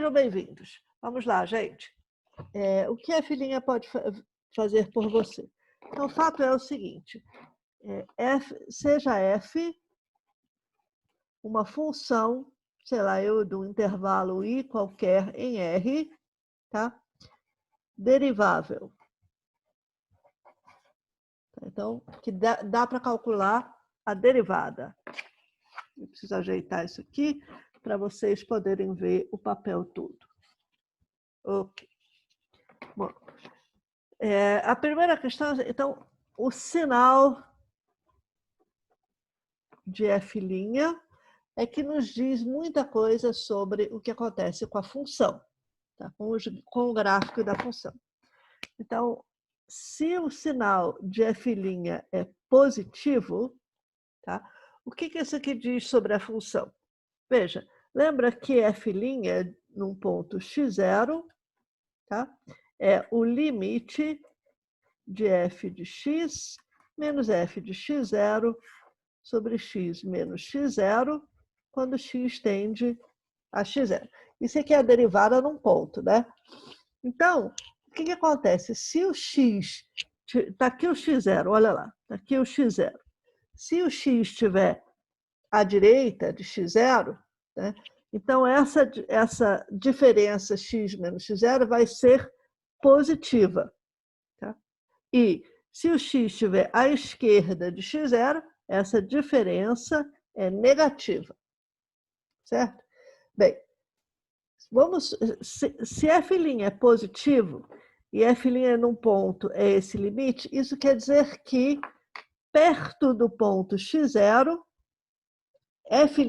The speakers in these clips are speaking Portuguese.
Sejam bem-vindos. Vamos lá, gente. O que a filhinha pode fazer por você? Então, o fato é o seguinte, seja f uma função, sei lá, eu de um intervalo i qualquer em R, tá? Derivável. Então, que dá para calcular a derivada. Eu preciso ajeitar isso aqui para vocês poderem ver o papel todo. Ok. Bom, a primeira questão, então, o sinal de f' é que nos diz muita coisa sobre o que acontece com a função, tá? com o gráfico da função. Então, se o sinal de f' é positivo, tá? O que isso aqui diz sobre a função? Veja, lembra que f' num ponto x0, tá? É o limite de f de x menos f de x0 sobre x menos x0, quando x tende a x0. Isso aqui é a derivada num ponto, né? Então, o que acontece? Se o x... Está aqui o x0, olha lá. Está aqui o x0. Se o x estiver à direita de x0, né? Então essa diferença x menos x0 vai ser positiva. Tá? E se o x estiver à esquerda de x0, essa diferença é negativa. Certo? Bem, se f' é positivo e f' num ponto é esse limite, isso quer dizer que perto do ponto x0, f'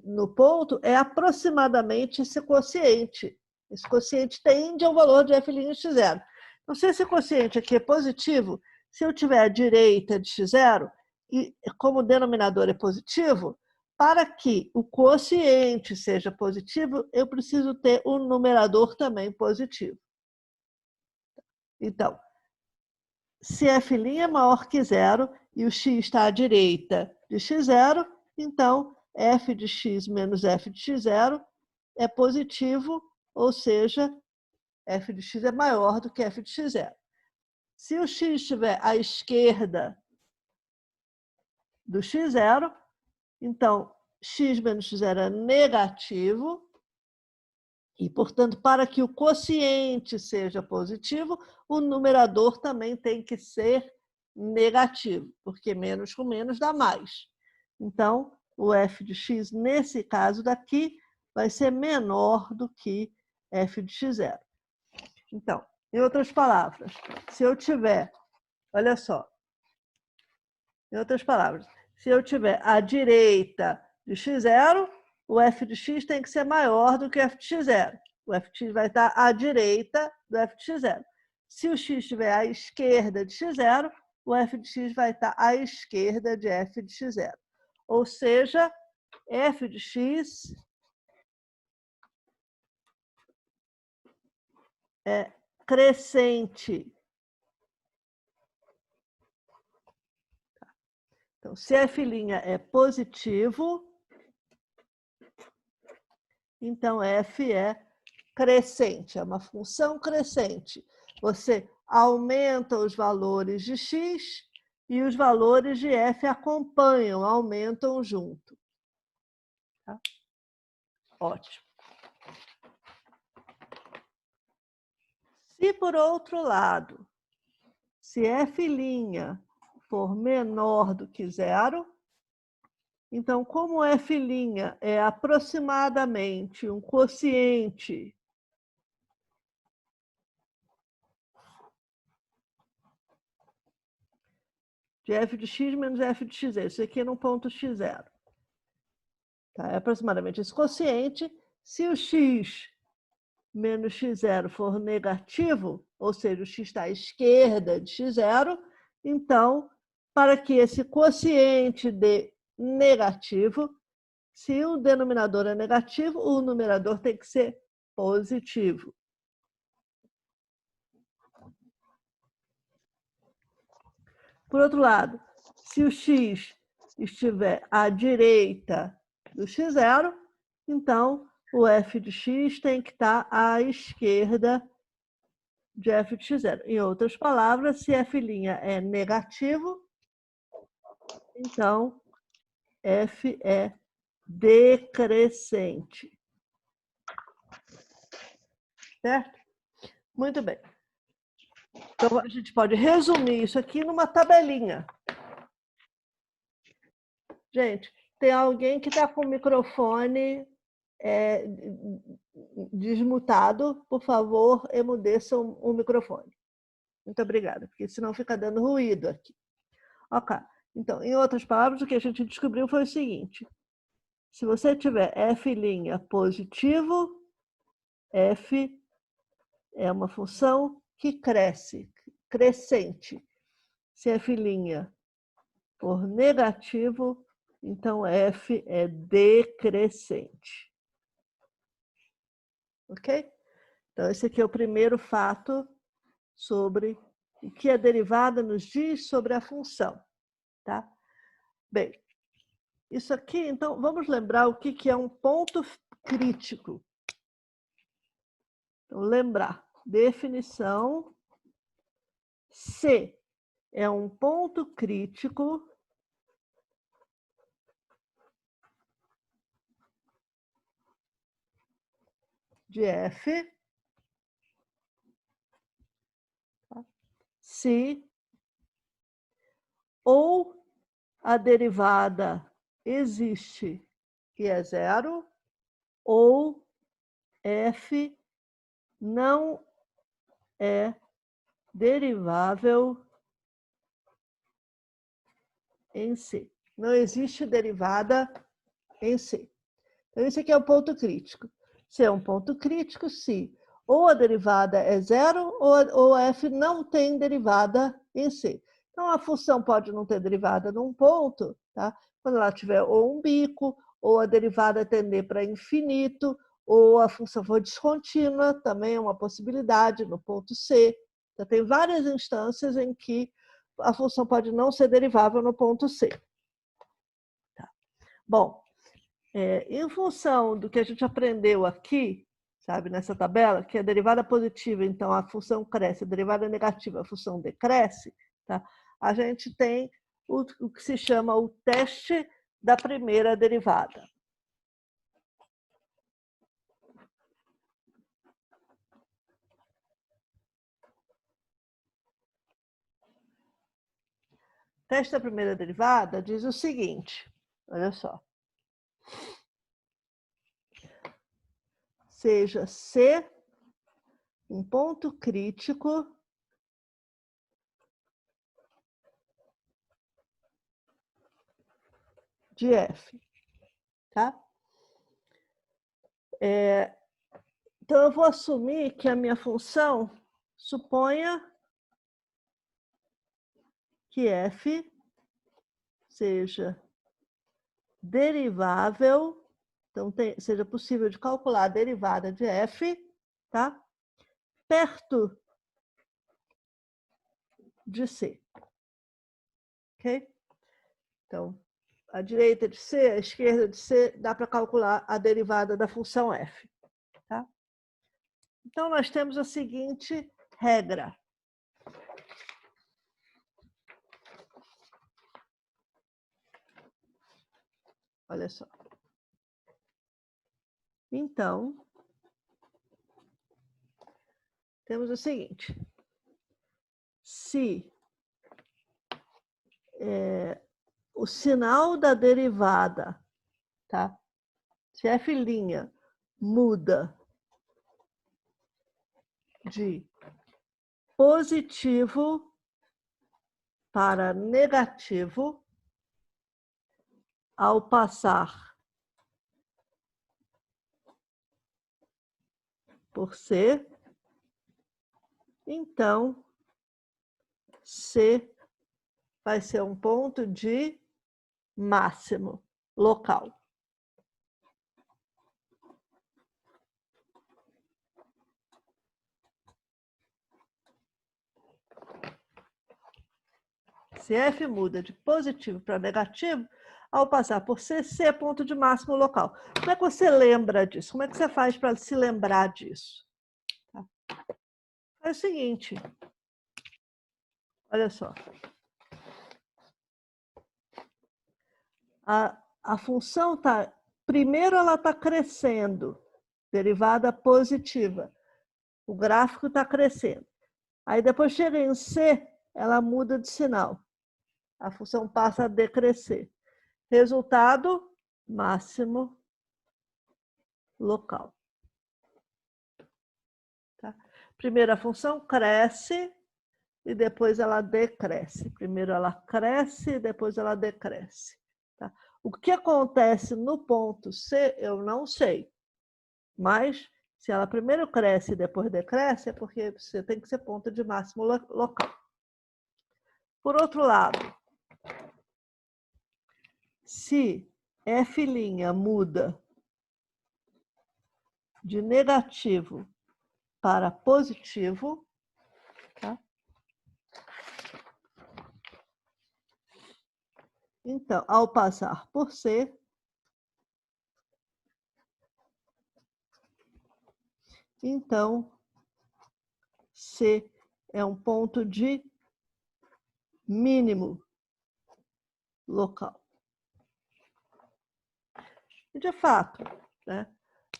no ponto é aproximadamente esse quociente. Esse quociente tende ao valor de f' x0. Então, se esse quociente aqui é positivo, se eu tiver à direita de x0, e como o denominador é positivo, para que o quociente seja positivo, eu preciso ter um numerador também positivo. Então, se f' é maior que zero e o x está à direita de x0, então f de x menos f de x0 é positivo, ou seja, f de x é maior do que f de x0. Se o x estiver à esquerda do x0, então x menos x0 é negativo, e, portanto, para que o quociente seja positivo, o numerador também tem que ser negativo, porque menos com menos dá mais. Então, o f de x, nesse caso daqui, vai ser menor do que f de x0. Então, em outras palavras, se eu tiver, olha só, em outras palavras, se eu tiver à direita de x0, o f de x tem que ser maior do que o f de x0. O f de x vai estar à direita do f de x0. Se o x estiver à esquerda de x0, o f de x vai estar à esquerda de f de x0. Ou seja, f de x é crescente. Então, se f' é positivo, então f é crescente, é uma função crescente. Você aumenta os valores de x e os valores de f acompanham, aumentam junto. Tá? Ótimo. Se, por outro lado, se f' for menor do que zero, então, como f' é aproximadamente um quociente de f de x menos f de x0. Isso aqui é no ponto x0. Tá? É aproximadamente esse quociente. Se o x menos x0 for negativo, ou seja, o x está à esquerda de x0, então, para que esse quociente dê negativo, se o denominador é negativo, o numerador tem que ser positivo. Por outro lado, se o x estiver à direita do x0, então o f de x tem que estar à esquerda de f de x0. Em outras palavras, se f' é negativo, então f é decrescente. Certo? Muito bem. Então, a gente pode resumir isso aqui numa tabelinha. Gente, tem alguém que está com o microfone desmutado. Por favor, emudeçam o microfone. Muito obrigada, porque senão fica dando ruído aqui. Ok. Então, em outras palavras, o que a gente descobriu foi o seguinte. Se você tiver f' positivo, f é uma função que cresce, crescente. Se f' for negativo, então f é decrescente. Ok? Então, esse aqui é o primeiro fato sobre o que a derivada nos diz sobre a função. Tá? Bem, isso aqui, então, vamos lembrar o que é um ponto crítico. Então, lembrar, definição, C é um ponto crítico de f se ou a derivada existe e é zero, ou f não é derivável em C. Não existe derivada em C. Então, esse aqui é o ponto crítico. Se é um ponto crítico, se ou a derivada é zero, ou f não tem derivada em C. Então, a função pode não ter derivada num ponto, tá? Quando ela tiver ou um bico, ou a derivada tender para infinito, ou a função for descontínua, também é uma possibilidade no ponto C. Então, tem várias instâncias em que a função pode não ser derivável no ponto C. Tá. Bom, em função do que a gente aprendeu aqui, sabe, nessa tabela, que a derivada positiva, então a função cresce, a derivada negativa, a função decresce, tá? A gente tem o que se chama o teste da primeira derivada. O teste da primeira derivada diz o seguinte, olha só. Seja C um ponto crítico de f, tá? Então, eu vou assumir que a minha função suponha que f seja derivável, então seja possível de calcular a derivada de f, tá? Perto de C. Ok? Então, a direita de C, a esquerda de C, dá para calcular a derivada da função f. Tá? Então, nós temos a seguinte regra. Olha só. Então, temos o seguinte. Se o sinal da derivada, tá? Se f' muda de positivo para negativo ao passar por C, então C vai ser um ponto de máximo local. Se f muda de positivo para negativo, Ao passar por C, C é ponto de máximo local. Como é que você lembra disso? Como é que você faz para se lembrar disso? Tá? É o seguinte, olha só. A função está... Primeiro ela está crescendo, derivada positiva. O gráfico está crescendo. Aí depois chega em C, ela muda de sinal. A função passa a decrescer. Resultado, máximo local. Tá? Primeiro a função cresce e depois ela decresce. Primeiro ela cresce e depois ela decresce. Tá? O que acontece no ponto C, eu não sei. Mas, se ela primeiro cresce e depois decresce, é porque você tem que ser ponto de máximo local. Por outro lado, se F' muda de negativo para positivo, tá? Então, ao passar por C, então, C é um ponto de mínimo local. E, de fato, né,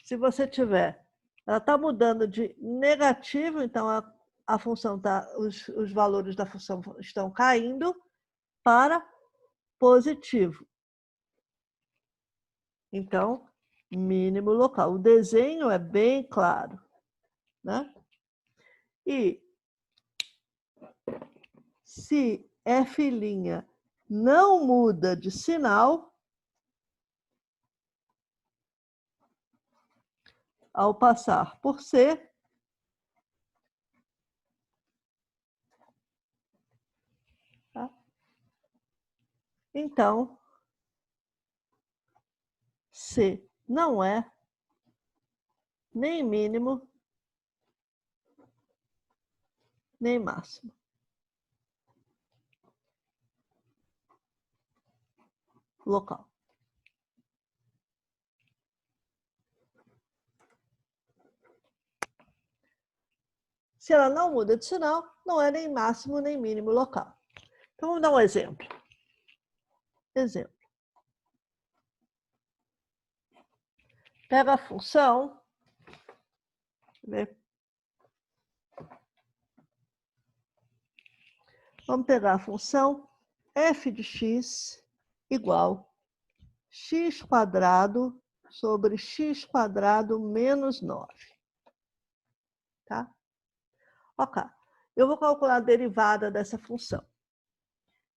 se você tiver... Ela está mudando de negativo, então a função tá, os valores da função estão caindo para positivo. Então, mínimo local. O desenho é bem claro, né? E se F' não muda de sinal, ao passar por C, tá? Então, C não é nem mínimo, nem máximo. Local. Se ela não muda de sinal, não é nem máximo nem mínimo local. Então, vamos dar um exemplo. Exemplo. Pega a função, vamos pegar a função f de x igual x² sobre x² menos 9. Tá? Ok. Eu vou calcular a derivada dessa função.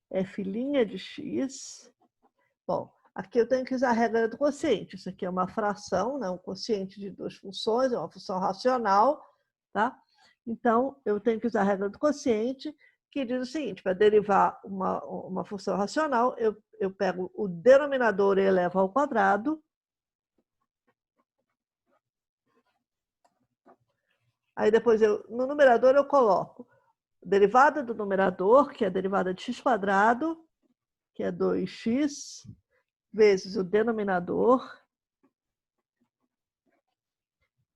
F' de x. Bom, aqui eu tenho que usar a regra do quociente. Isso aqui é uma fração, né? Um quociente de duas funções, é uma função racional. Tá? Então, eu tenho que usar a regra do quociente, que diz o seguinte: para derivar uma função racional, eu pego o denominador e elevo ao quadrado. Aí depois, no numerador, eu coloco a derivada do numerador, que é a derivada de x², que é 2x, vezes o denominador,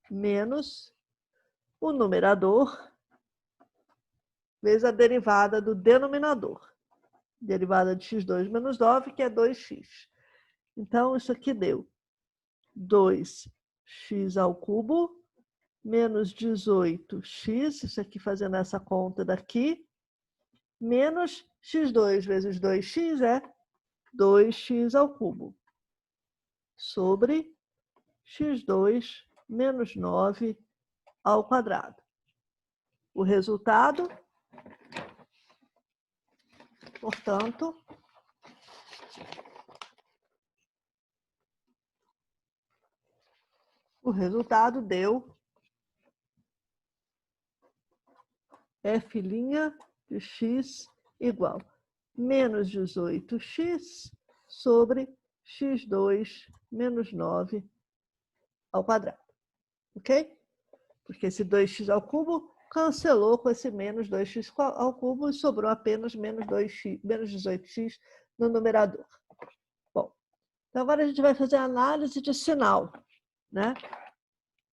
menos o numerador, vezes a derivada do denominador. Derivada de x2 menos 9, que é 2x. Então, isso aqui deu 2x ao cubo menos 18x, isso aqui fazendo essa conta daqui, menos x2 vezes 2x é 2x ao cubo, sobre x2 menos 9 ao quadrado. O resultado, portanto, o resultado deu f' de x igual menos 18x sobre x2 menos 9 ao quadrado. Ok? Porque esse 2x ao cubo cancelou com esse menos 2x ao cubo e sobrou apenas menos 18x no numerador. Bom, Então, agora a gente vai fazer a análise de sinal, né?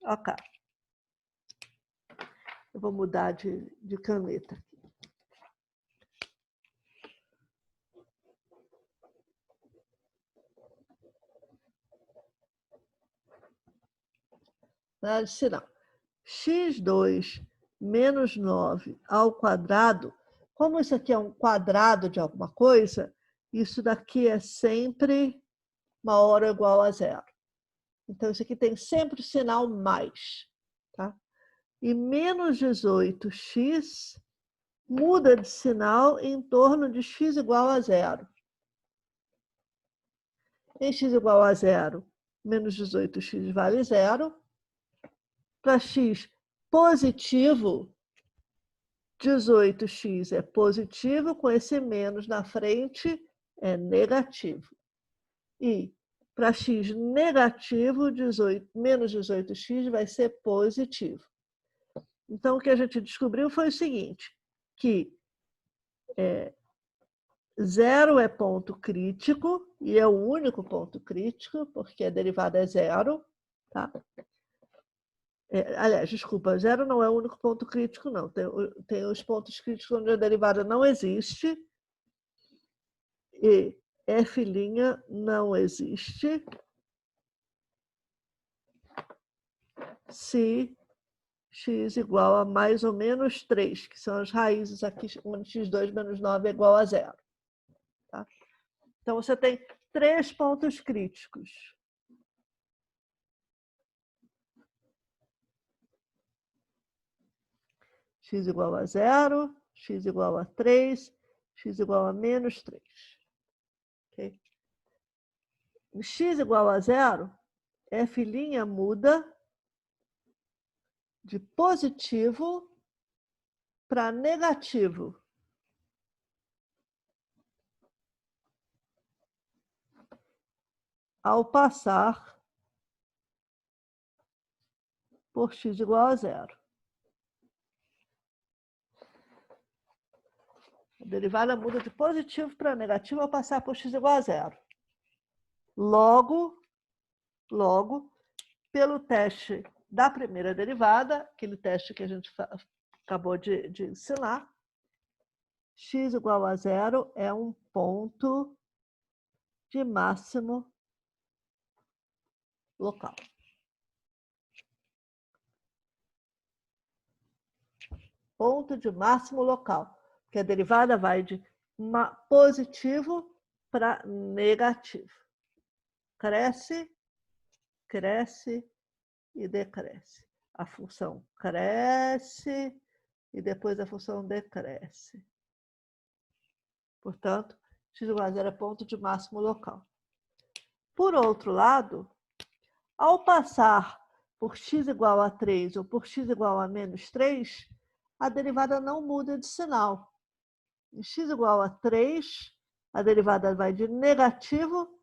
Ok. Eu vou mudar de caneta. Análise de sinal. x2 menos 9 ao quadrado, como isso aqui é um quadrado de alguma coisa, isso daqui é sempre maior ou igual a zero. Então, isso aqui tem sempre o sinal mais. Tá? E menos 18x muda de sinal em torno de x igual a zero. Em x igual a zero, menos 18x vale zero. Para x positivo, 18x é positivo, com esse menos na frente é negativo. E para x negativo, menos 18x vai ser positivo. Então, o que a gente descobriu foi o seguinte, que zero é ponto crítico, e é o único ponto crítico, porque a derivada é zero. Tá? Aliás, desculpa, zero não é o único ponto crítico, não. Tem os pontos críticos onde a derivada não existe, e f' não existe se x igual a mais ou menos 3, que são as raízes aqui, onde x2 menos 9 é igual a zero. Tá? Então, você tem 3 pontos críticos. X igual a zero, x igual a 3, x igual a menos 3. Okay? X igual a zero, f' muda de positivo para negativo. Ao passar por x igual a zero. A derivada muda de positivo para negativo ao passar por x igual a zero. Logo, pelo teste da primeira derivada, aquele teste que a gente acabou de ensinar, x igual a zero é um ponto de máximo local. Ponto de máximo local, que a derivada vai de positivo para negativo. Cresce, cresce e decresce. A função cresce e depois a função decresce. Portanto, x igual a zero é ponto de máximo local. Por outro lado, ao passar por x igual a 3 ou por x igual a menos 3, a derivada não muda de sinal. Em x igual a 3, a derivada vai de negativo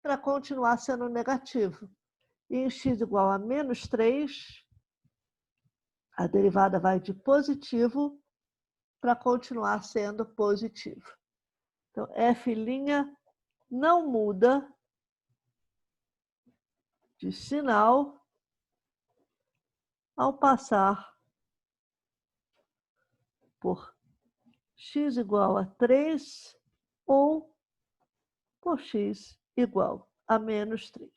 para continuar sendo negativo. E em x igual a menos 3, a derivada vai de positivo para continuar sendo positivo. Então, f' não muda de sinal ao passar por x igual a 3 ou por x igual a menos 3.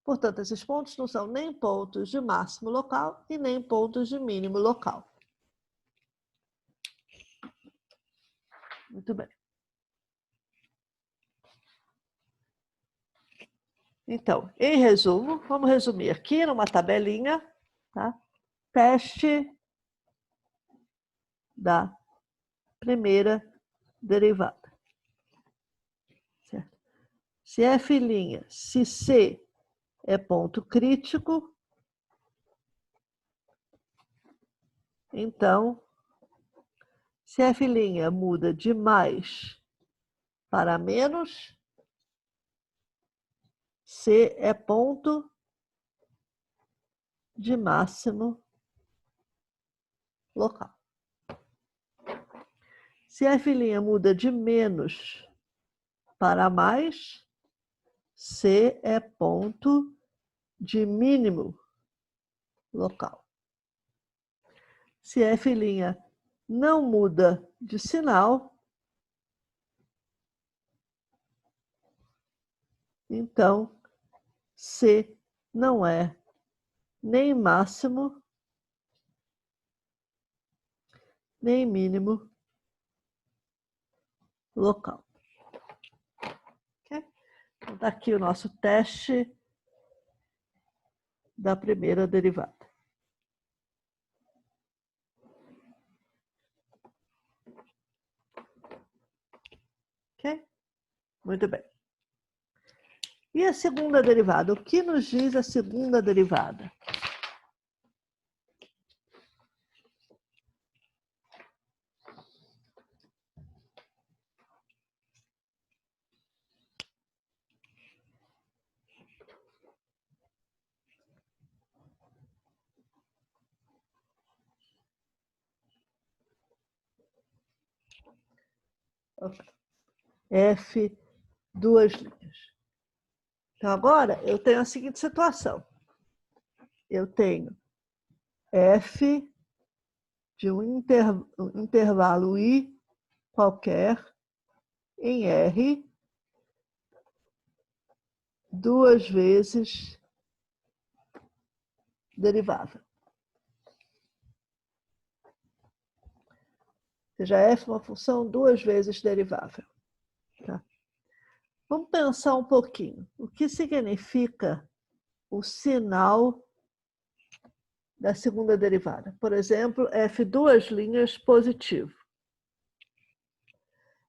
Portanto, esses pontos não são nem pontos de máximo local e nem pontos de mínimo local. Muito bem. Então, em resumo, vamos resumir aqui numa tabelinha, tá? Teste da primeira derivada. Certo? Se f', se C é ponto crítico, então, se f' muda de mais para menos, C é ponto de máximo local. Se f' muda de menos para mais, C é ponto de mínimo local. Se F' não muda de sinal, então C não é nem máximo, nem mínimo local. Okay? Então, está aqui o nosso teste da primeira derivada. Ok? Muito bem. E a segunda derivada? O que nos diz a segunda derivada? F, duas linhas. Então, agora eu tenho a seguinte situação. Eu tenho F de um intervalo I qualquer em R duas vezes derivável. Ou seja, F é uma função duas vezes derivável. Tá? Vamos pensar um pouquinho. O que significa o sinal da segunda derivada? Por exemplo, F duas linhas positivo.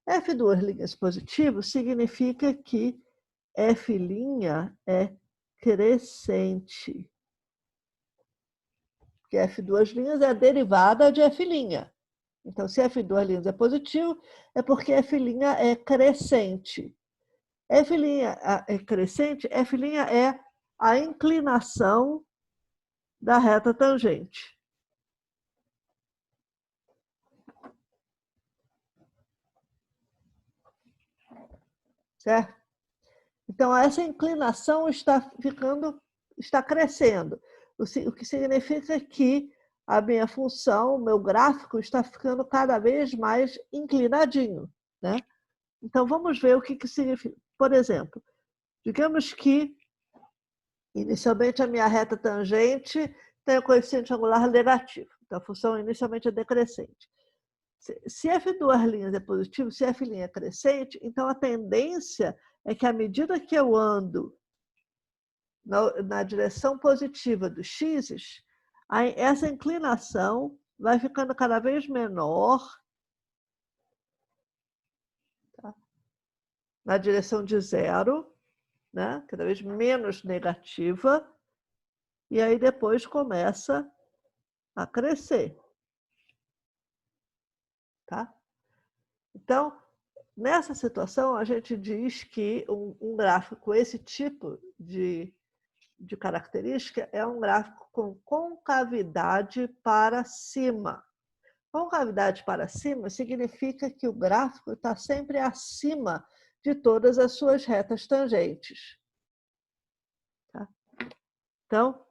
F duas linhas positivo significa que F' é crescente. Porque F duas linhas é a derivada de F'. Então, se F duas linhas é positivo, é porque F' é crescente. F' é crescente, F' é a inclinação da reta tangente. Certo? Então, essa inclinação está crescendo, o que significa que a minha função, o meu gráfico, está ficando cada vez mais inclinadinho. Né? Então, vamos ver o que significa. Por exemplo, digamos que, inicialmente, a minha reta tangente tem o coeficiente angular negativo. Então, a função inicialmente é decrescente. Se F duas linhas é positivo, se F' é crescente, então a tendência é que à medida que eu ando na direção positiva dos x's, essa inclinação vai ficando cada vez menor, tá? Na direção de zero, né? Cada vez menos negativa, e aí depois começa a crescer. Tá? Então, nessa situação, a gente diz que um gráfico com esse tipo de característica é um gráfico com concavidade para cima. Concavidade para cima significa que o gráfico está sempre acima de todas as suas retas tangentes. Tá? Então,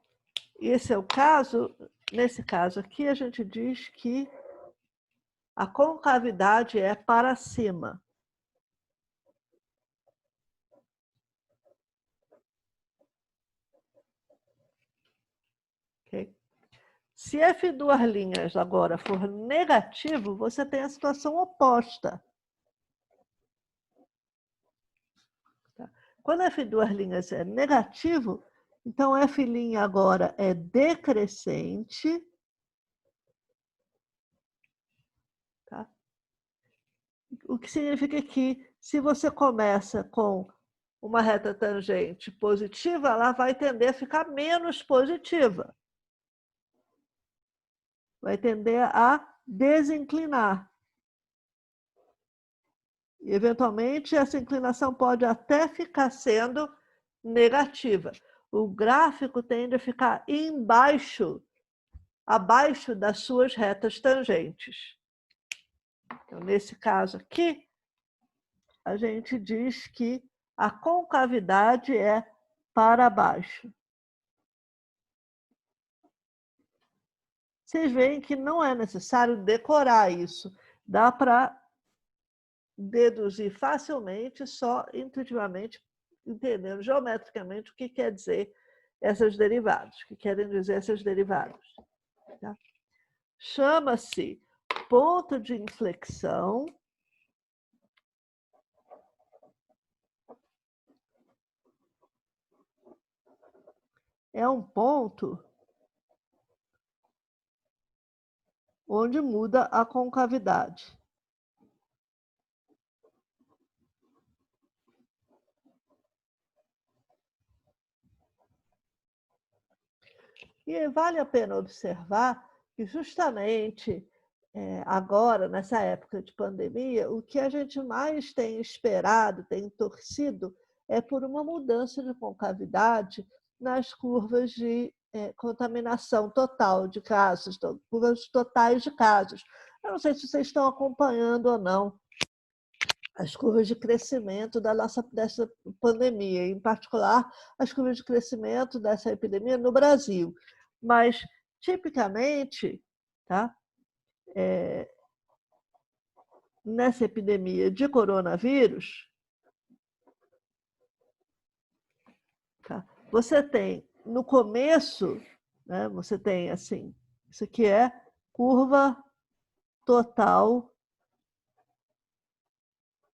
esse é o caso. Nesse caso aqui, a gente diz que a concavidade é para cima. Okay? Se F duas linhas agora for negativo, você tem a situação oposta. Tá? Quando F duas linhas é negativo, então F' agora é decrescente. Tá? O que significa que se você começa com uma reta tangente positiva, ela vai tender a ficar menos positiva. Vai tender a desinclinar. E, eventualmente, essa inclinação pode até ficar sendo negativa. O gráfico tende a ficar abaixo das suas retas tangentes. Então, nesse caso aqui, a gente diz que a concavidade é para baixo. Vocês veem que não é necessário decorar isso. Dá para deduzir facilmente, só intuitivamente, entendendo geometricamente o que quer dizer essas derivadas, o que querem dizer essas derivadas. Tá? Chama-se ponto de inflexão. É um ponto onde muda a concavidade. E vale a pena observar que justamente agora, nessa época de pandemia, o que a gente mais tem esperado, tem torcido, é por uma mudança de concavidade nas curvas de contaminação total de casos, curvas totais de casos. Eu não sei se vocês estão acompanhando ou não as curvas de crescimento dessa pandemia, em particular as curvas de crescimento dessa epidemia no Brasil. Mas, tipicamente, tá? Nessa epidemia de coronavírus, tá? Você tem, no começo, né, você tem assim, isso aqui é curva total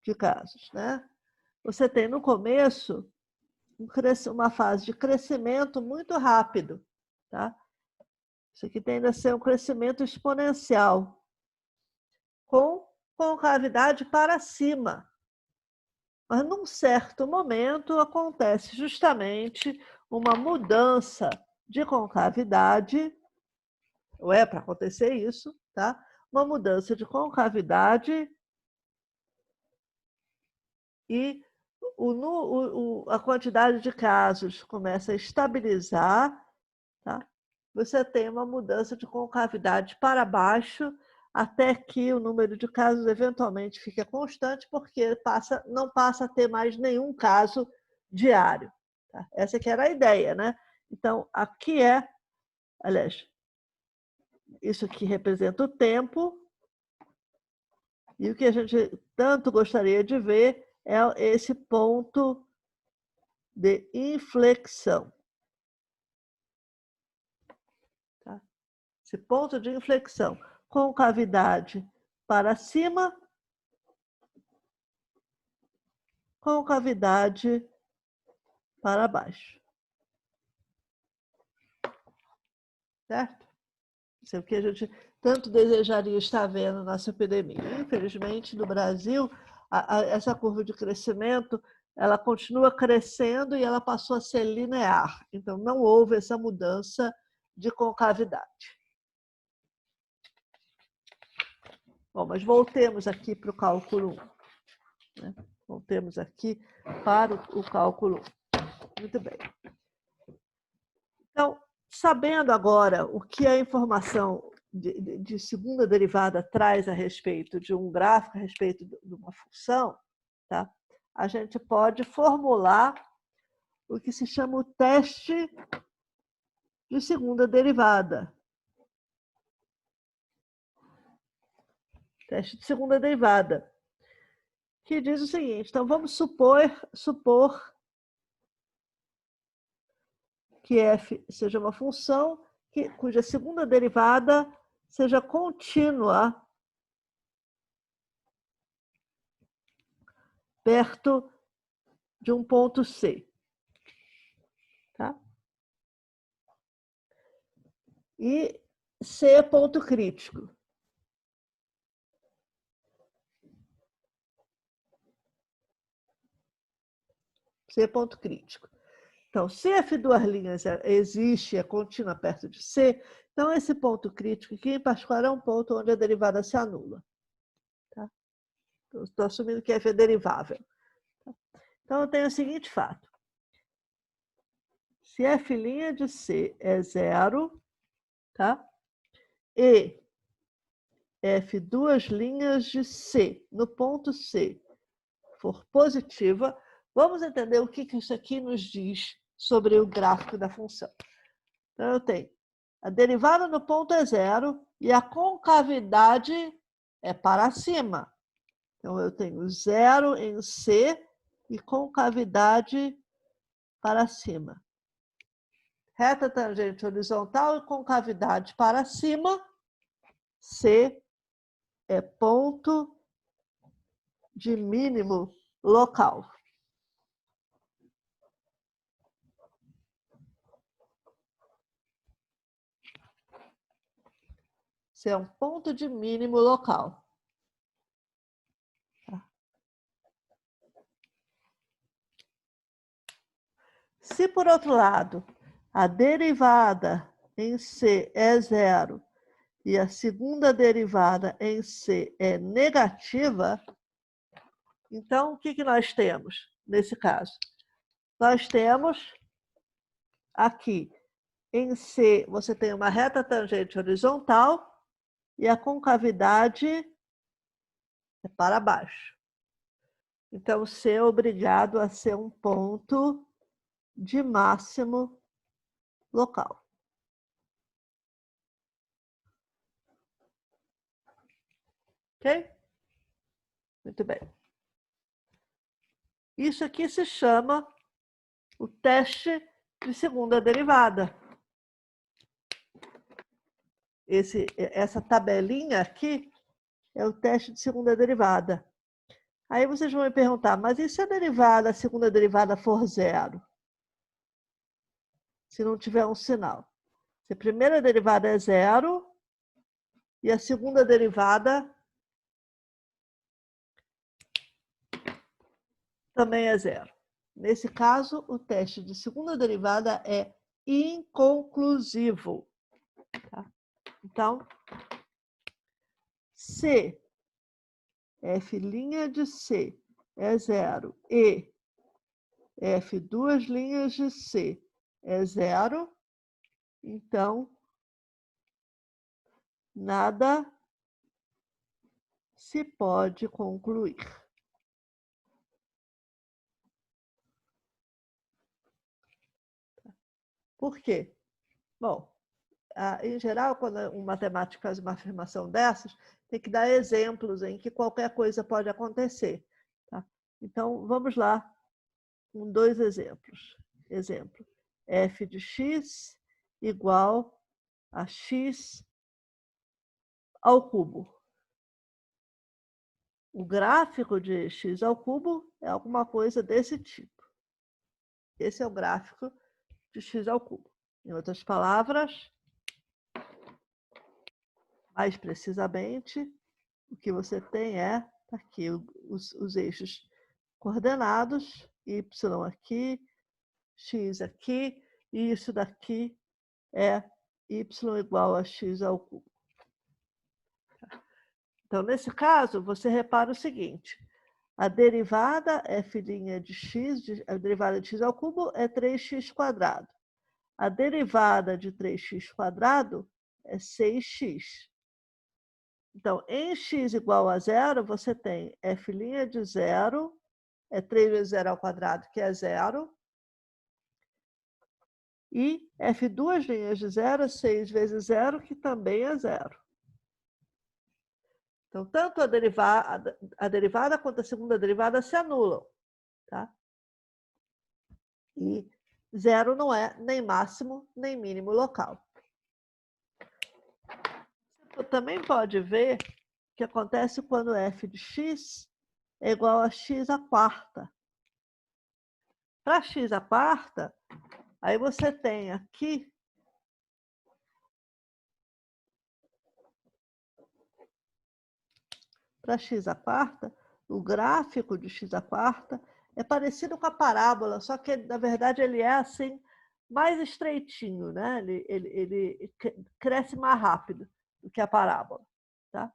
de casos, né? Você tem no começo uma fase de crescimento muito rápido, tá? Isso aqui tende a ser um crescimento exponencial, com concavidade para cima. Mas, num certo momento, acontece justamente uma mudança de concavidade, ou é para acontecer isso, tá? Uma mudança de concavidade e a quantidade de casos começa a estabilizar, tá? Você tem uma mudança de concavidade para baixo, até que o número de casos eventualmente fica constante, porque não passa a ter mais nenhum caso diário. Tá? Essa que era a ideia, né? Então, aqui aliás, isso aqui representa o tempo, e o que a gente tanto gostaria de ver é esse ponto de inflexão. Tá? Esse ponto de inflexão, concavidade para cima, concavidade para baixo. Certo? Isso é o que a gente tanto desejaria estar vendo nessa epidemia. Infelizmente, no Brasil, essa curva de crescimento, ela continua crescendo e ela passou a ser linear. Então, não houve essa mudança de concavidade. Bom, mas voltemos aqui para o cálculo 1. Né? Voltemos aqui para o cálculo 1. Muito bem. Então, sabendo agora o que a informação de segunda derivada traz a respeito de um gráfico, a respeito de uma função, tá? A gente pode formular o que se chama o teste de segunda derivada. Teste de segunda derivada, que diz o seguinte: então vamos supor que f seja uma função cuja segunda derivada seja contínua perto de um ponto C. Tá? E C é ponto crítico. C é ponto crítico. Então, se f duas linhas existe, é contínua perto de C, então esse ponto crítico aqui, em particular, é um ponto onde a derivada se anula. Tá? Então, estou assumindo que f é derivável. Tá? Então, eu tenho o seguinte fato. Se f' de C é zero, tá? E f duas linhas de C, no ponto C, for positiva, vamos entender o que isso aqui nos diz sobre o gráfico da função. Então, eu tenho a derivada no ponto é zero e a concavidade é para cima. Então, eu tenho zero em C e concavidade para cima. Reta tangente horizontal e concavidade para cima. C é ponto de mínimo local. C é um ponto de mínimo local. Se, por outro lado, a derivada em C é zero e a segunda derivada em C é negativa, então, o que nós temos nesse caso? Nós temos aqui, em C, você tem uma reta tangente horizontal e a concavidade é para baixo. Então, C é obrigado a ser um ponto de máximo local. Ok? Muito bem. Isso aqui se chama o teste de segunda derivada. Essa tabelinha aqui é o teste de segunda derivada. Aí vocês vão me perguntar, mas e se a segunda derivada for zero? Se não tiver um sinal. Se a primeira derivada é zero e a segunda derivada também é zero. Nesse caso, o teste de segunda derivada é inconclusivo. Tá? Então, se f' de C é zero e f duas linhas de C é zero, então nada se pode concluir. Por quê? Bom, em geral, quando um matemático faz uma afirmação dessas, tem que dar exemplos em que qualquer coisa pode acontecer. Tá? Então, vamos lá com dois exemplos. Exemplo, f de x igual a x ao cubo. O gráfico de x ao cubo é alguma coisa desse tipo. Esse é o gráfico de x ao cubo. Em outras palavras, mais precisamente, o que você tem é aqui os eixos coordenados, y aqui, x aqui, e isso daqui é y igual a x ao cubo. Então, nesse caso, você repara o seguinte, a derivada f' de x, a derivada de x ao cubo é 3x². A derivada de 3x² é 6x. Então, em x igual a zero, você tem f' de zero, é 3 vezes 0 ao quadrado, que é zero, e f duas linhas de zero é 6 vezes zero, que também é zero. Então, tanto a derivada quanto a segunda derivada se anulam. Tá? E zero não é nem máximo, nem mínimo local. Você também pode ver o que acontece quando f de x é igual a x². Para x², aí você tem aqui para x², o gráfico de x² é parecido com a parábola, só que, na verdade, ele é assim, mais estreitinho, né? Ele cresce mais rápido do que a parábola. Tá?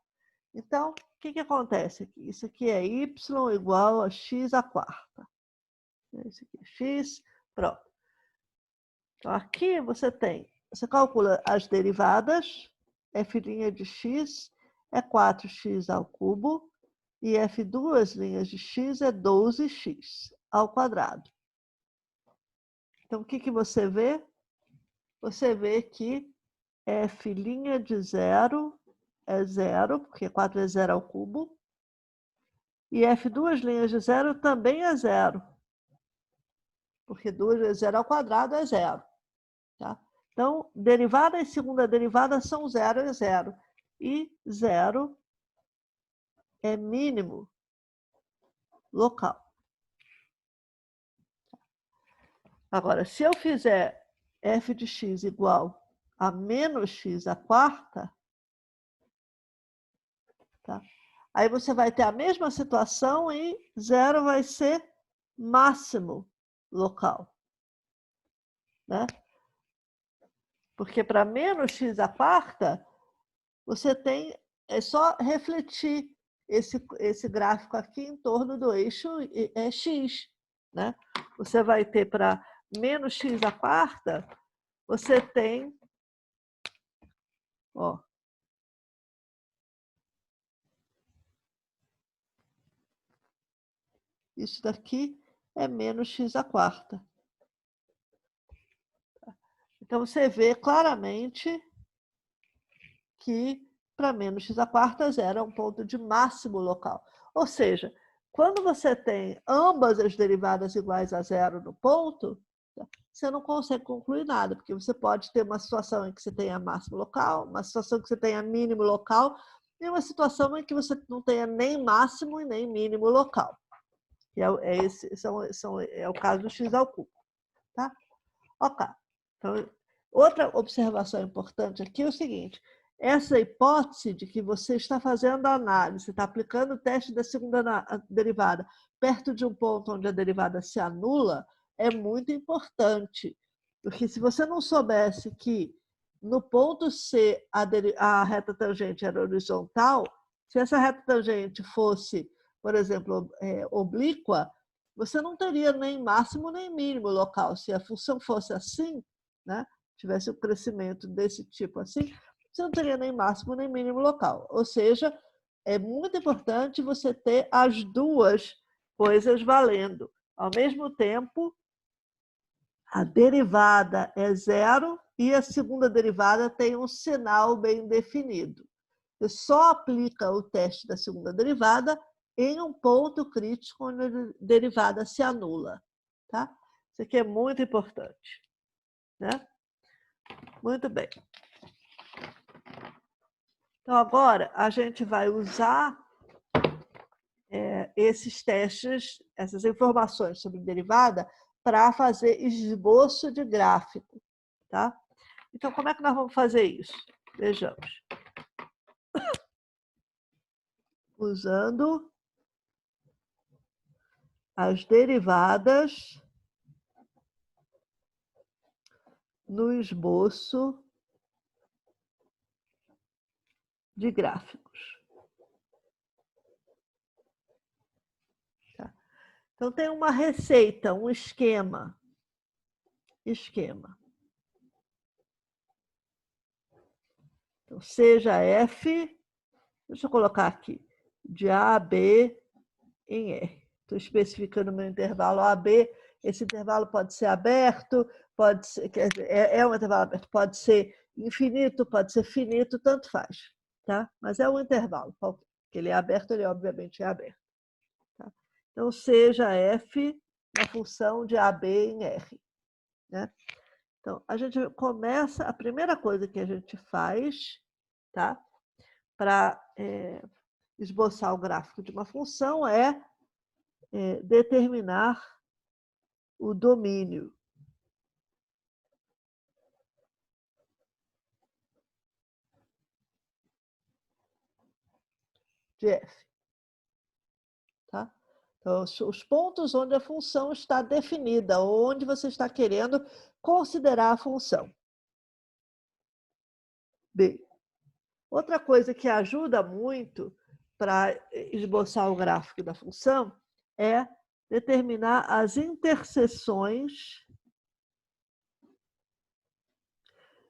Então, o que acontece aqui? Isso aqui é y igual a x². Esse aqui é x, pronto. Então, aqui você calcula as derivadas, f' de x é 4x ao cubo, e f duas linhas de x é 12x ao quadrado. Então, o que você vê? Você vê que f' de 0 é 0, porque 4 vezes 0 ao cubo. E f duas linhas de 0 também é 0, porque 2 vezes 0 ao quadrado é 0. Tá? Então, derivada e segunda derivada são 0 e 0. E 0 é mínimo local. Agora, se eu fizer f de x igual a menos x à quarta, tá? Aí você vai ter a mesma situação e 0 vai ser máximo local. Né? Porque para menos x à quarta, você tem, é só refletir esse gráfico aqui em torno do eixo x. Né? Você vai ter para menos x à quarta, você tem, ó, isso daqui é menos x à quarta. Então, você vê claramente que para menos x à quarta, 0 é um ponto de máximo local. Ou seja, quando você tem ambas as derivadas iguais a 0 no ponto, você não consegue concluir nada, porque você pode ter uma situação em que você tenha máximo local, uma situação em que você tenha mínimo local, e uma situação em que você não tenha nem máximo e nem mínimo local. Que é o caso do x ao cubo. Tá? Ok. Então, outra observação importante aqui é o seguinte: essa hipótese de que você está fazendo a análise, está aplicando o teste da segunda derivada perto de um ponto onde a derivada se anula, é muito importante. Porque se você não soubesse que no ponto C a reta tangente era horizontal, se essa reta tangente fosse, por exemplo, oblíqua, você não teria nem máximo nem mínimo local. Se a função fosse assim, né, tivesse um crescimento desse tipo assim, você não teria nem máximo nem mínimo local. Ou seja, é muito importante você ter as duas coisas valendo. Ao mesmo tempo, a derivada é 0 e a segunda derivada tem um sinal bem definido. Você só aplica o teste da segunda derivada em um ponto crítico onde a derivada se anula. Tá? Isso aqui é muito importante. Né? Muito bem. Então, agora, a gente vai usar esses testes, essas informações sobre derivada, para fazer esboço de gráfico. Tá? Então, como é que nós vamos fazer isso? Vejamos. Usando as derivadas no esboço de gráficos. Tá? Então, tem uma receita, um esquema. Então, seja f, deixa eu colocar aqui, de A a B em R. Estou especificando o meu intervalo AB. Esse intervalo pode ser aberto, pode ser, é um intervalo aberto, pode ser infinito, pode ser finito, tanto faz. Tá? Mas é um intervalo. Porque ele é aberto, ele obviamente é aberto. Tá? Então, seja f na função de AB em R. Né? Então, a gente começa, a primeira coisa que a gente faz, tá? Para esboçar o gráfico de uma função é determinar o domínio. De f. Tá? Então, os pontos onde a função está definida, onde você está querendo considerar a função. B. Outra coisa que ajuda muito para esboçar o gráfico da função é determinar as interseções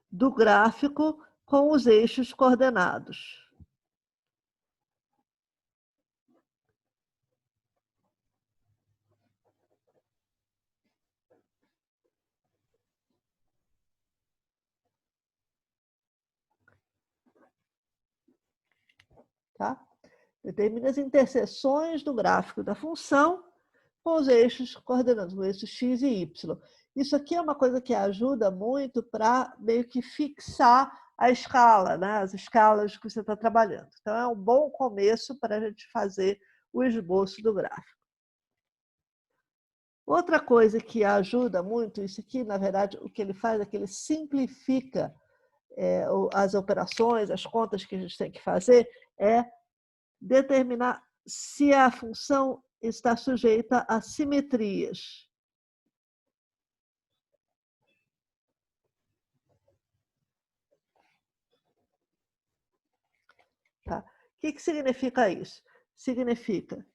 do gráfico com os eixos coordenados. Tá? Determina as interseções do gráfico da função com os eixos coordenados, o eixo x e y. Isso aqui é uma coisa que ajuda muito para meio que fixar a escala, né? As escalas que você está trabalhando. Então, é um bom começo para a gente fazer o esboço do gráfico. Outra coisa que ajuda muito, isso aqui, na verdade, o que ele faz é que ele simplifica as operações, as contas que a gente tem que fazer, é determinar se a função está sujeita a simetrias. Tá? O que significa isso? Significa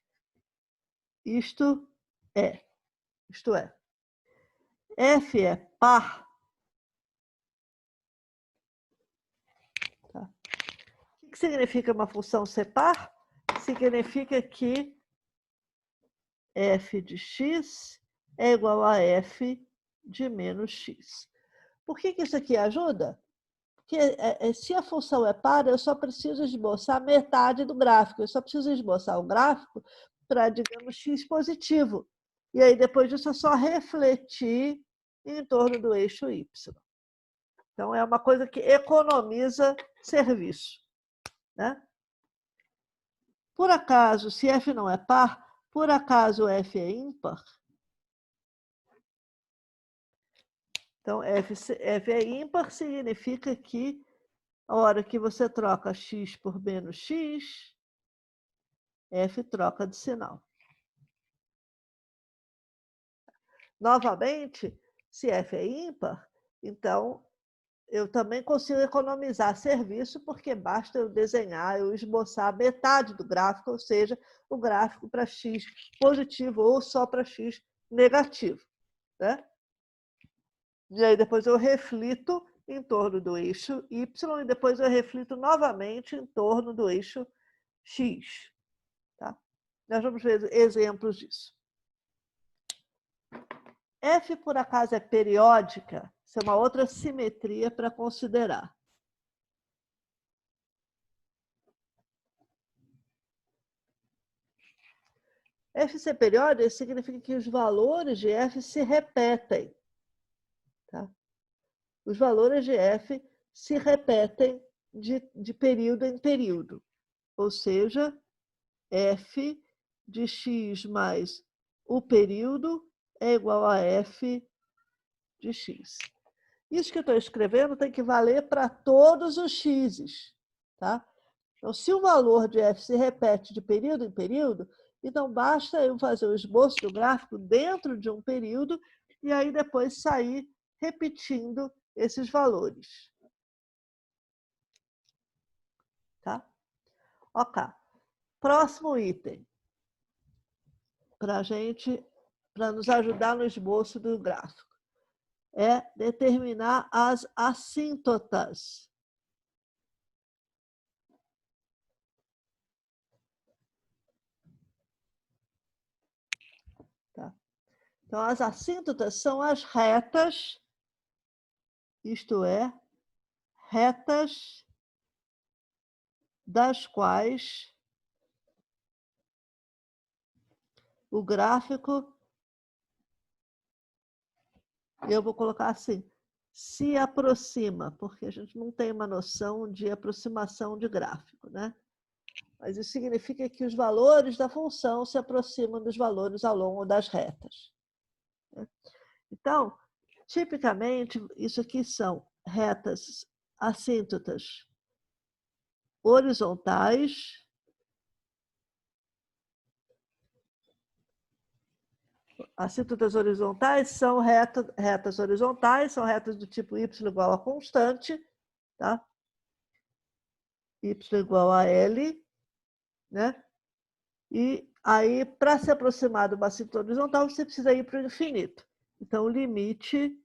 isto é, f é par. Tá? O que significa uma função ser par? Significa que f de x é igual a f de menos x. Por que isso aqui ajuda? Porque se a função é par, eu só preciso esboçar metade do gráfico. Eu só preciso esboçar o gráfico para, digamos, x positivo. E aí, depois disso, é só refletir em torno do eixo y. Então, é uma coisa que economiza serviço. Né? Por acaso, se f não é par, por acaso f é ímpar? Então, f é ímpar significa que a hora que você troca x por menos x, f troca de sinal. Novamente, se f é ímpar, então eu também consigo economizar serviço, porque basta eu desenhar, eu esboçar metade do gráfico, ou seja, o gráfico para x positivo ou só para x negativo. Né? E aí depois eu reflito em torno do eixo y e depois eu reflito novamente em torno do eixo x. Tá? Nós vamos ver exemplos disso. F, por acaso, é periódica? Isso é uma outra simetria para considerar. F ser periódica significa que os valores de F se repetem. Tá? Os valores de F se repetem de período em período. Ou seja, F de x mais o período é igual a F de x. Isso que eu estou escrevendo tem que valer para todos os x's. Tá? Então, se o valor de f se repete de período em período, então basta eu fazer o esboço do gráfico dentro de um período e aí depois sair repetindo esses valores. Tá? Ok. Próximo item. Para nos ajudar no esboço do gráfico. É determinar as assíntotas. Tá? Então, as assíntotas são as retas, isto é, retas das quais o gráfico, eu vou colocar assim, se aproxima, porque a gente não tem uma noção de aproximação de gráfico, né? Mas isso significa que os valores da função se aproximam dos valores ao longo das retas. Então, tipicamente, isso aqui são retas assíntotas horizontais, assíntotas horizontais são retas horizontais, são retas do tipo y igual a constante, tá? Y igual a L, né? E aí, para se aproximar de uma assíntota horizontal, você precisa ir para o infinito. Então, o limite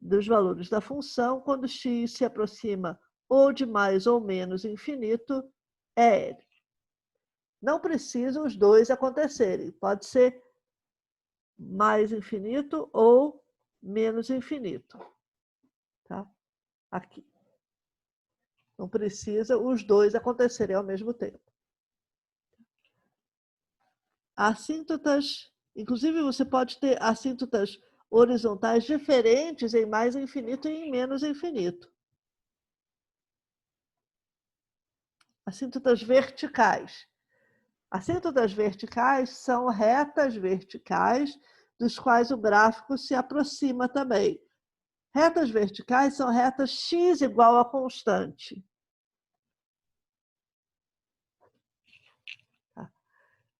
dos valores da função, quando x se aproxima ou de mais ou menos infinito, é L. Não precisa os dois acontecerem. Pode ser mais infinito ou menos infinito. Tá? Aqui. Não precisa os dois acontecerem ao mesmo tempo. Assíntotas, inclusive você pode ter assíntotas horizontais diferentes em mais infinito e em menos infinito. Assíntotas verticais. Assíntotas verticais são retas verticais dos quais o gráfico se aproxima também. Retas verticais são retas x igual a constante.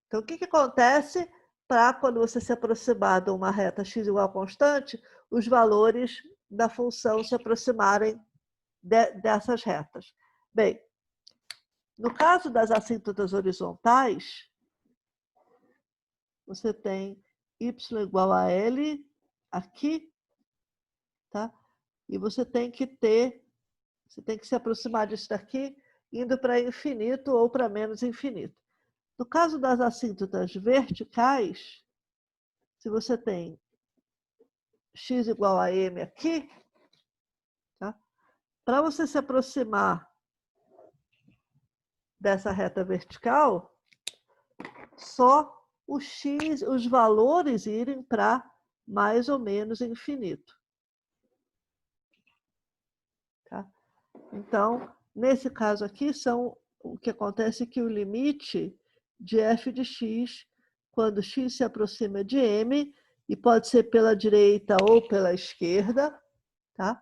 Então, o que acontece para quando você se aproximar de uma reta x igual a constante, os valores da função se aproximarem dessas retas? Bem, no caso das assíntotas horizontais, você tem y igual a L aqui, tá? E você tem que se aproximar disso daqui indo para infinito ou para menos infinito. No caso das assíntotas verticais, se você tem x igual a m aqui, tá? Para você se aproximar dessa reta vertical, só os valores irem para mais ou menos infinito. Tá? Então, nesse caso aqui, o que acontece é que o limite de f de x, quando x se aproxima de m, e pode ser pela direita ou pela esquerda, tá?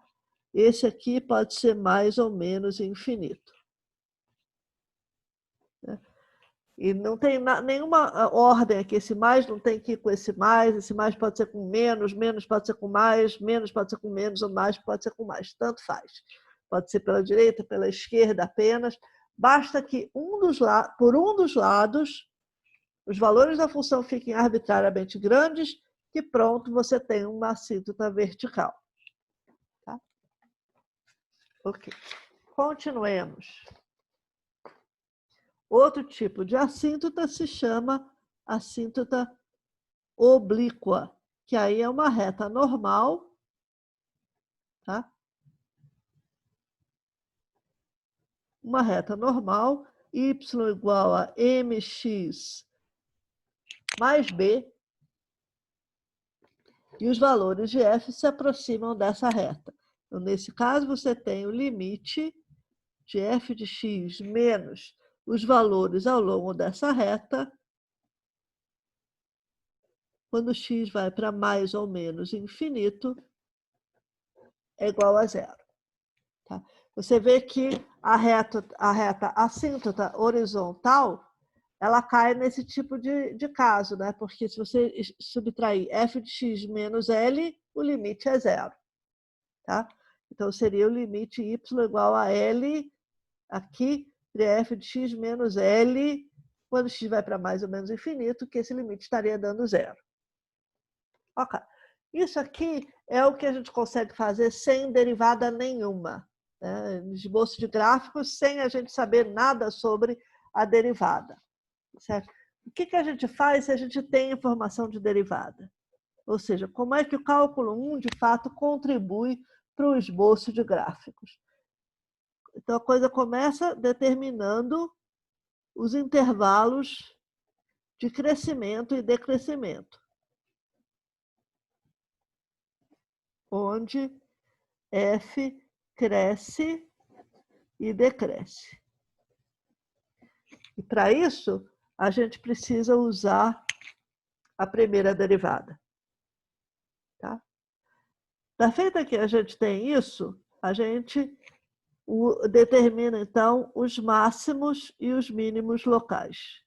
Esse aqui pode ser mais ou menos infinito. E não tem nenhuma ordem aqui. Esse mais não tem que ir com esse mais pode ser com menos pode ser com mais, menos pode ser com menos, ou mais pode ser com mais. Tanto faz. Pode ser pela direita, pela esquerda apenas. Basta que por um dos lados os valores da função fiquem arbitrariamente grandes, que pronto, você tem uma assíntota vertical. Tá? Ok. Continuemos. Outro tipo de assíntota se chama assíntota oblíqua, que aí é uma reta normal, tá? Uma reta normal, y igual a mx mais b, e os valores de f se aproximam dessa reta. Então, nesse caso, você tem o limite de f de x menos os valores ao longo dessa reta, quando x vai para mais ou menos infinito, é igual a zero. Tá? Você vê que a reta assíntota horizontal, ela cai nesse tipo de caso, né? Porque se você subtrair f de x menos L, o limite é zero. Tá? Então, seria o limite y igual a L aqui, de f de x menos L, quando x vai para mais ou menos infinito, que esse limite estaria dando zero. Ok. Isso aqui é o que a gente consegue fazer sem derivada nenhuma. Né? Esboço de gráficos sem a gente saber nada sobre a derivada. Certo? O que a gente faz se a gente tem informação de derivada? Ou seja, como é que o cálculo 1, de fato, contribui para o esboço de gráficos? Então, a coisa começa determinando os intervalos de crescimento e decrescimento, onde f cresce e decresce. E para isso, a gente precisa usar a primeira derivada. Tá? Da feita que a gente tem isso, a gente determina, então, os máximos e os mínimos locais.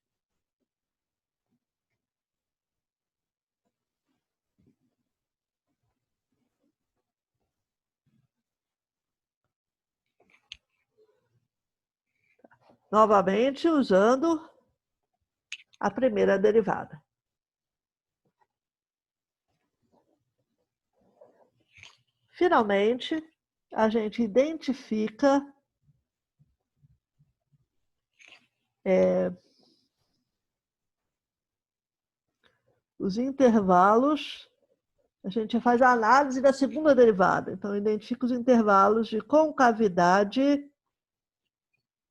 Novamente, usando a primeira derivada. Finalmente, a gente identifica os intervalos, a gente faz a análise da segunda derivada. Então, identifica os intervalos de concavidade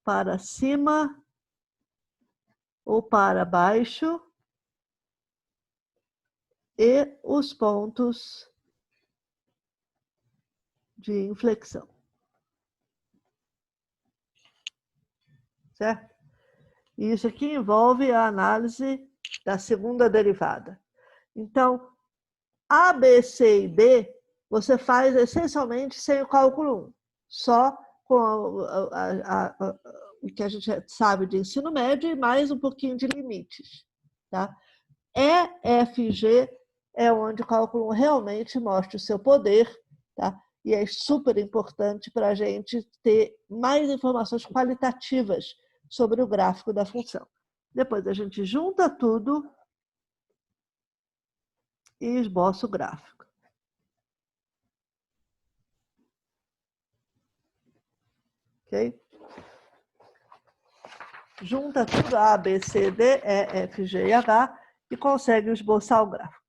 para cima ou para baixo e os pontos de inflexão. Certo? E isso aqui envolve a análise da segunda derivada. Então, A, B, C e D, você faz essencialmente sem o cálculo 1, só com o que a gente sabe de ensino médio e mais um pouquinho de limites. Tá? E, F e G é onde o cálculo 1 realmente mostra o seu poder, tá? E é super importante para a gente ter mais informações qualitativas sobre o gráfico da função. Depois a gente junta tudo e esboça o gráfico. Ok? Junta tudo A, B, C, D, E, F, G e H e consegue esboçar o gráfico.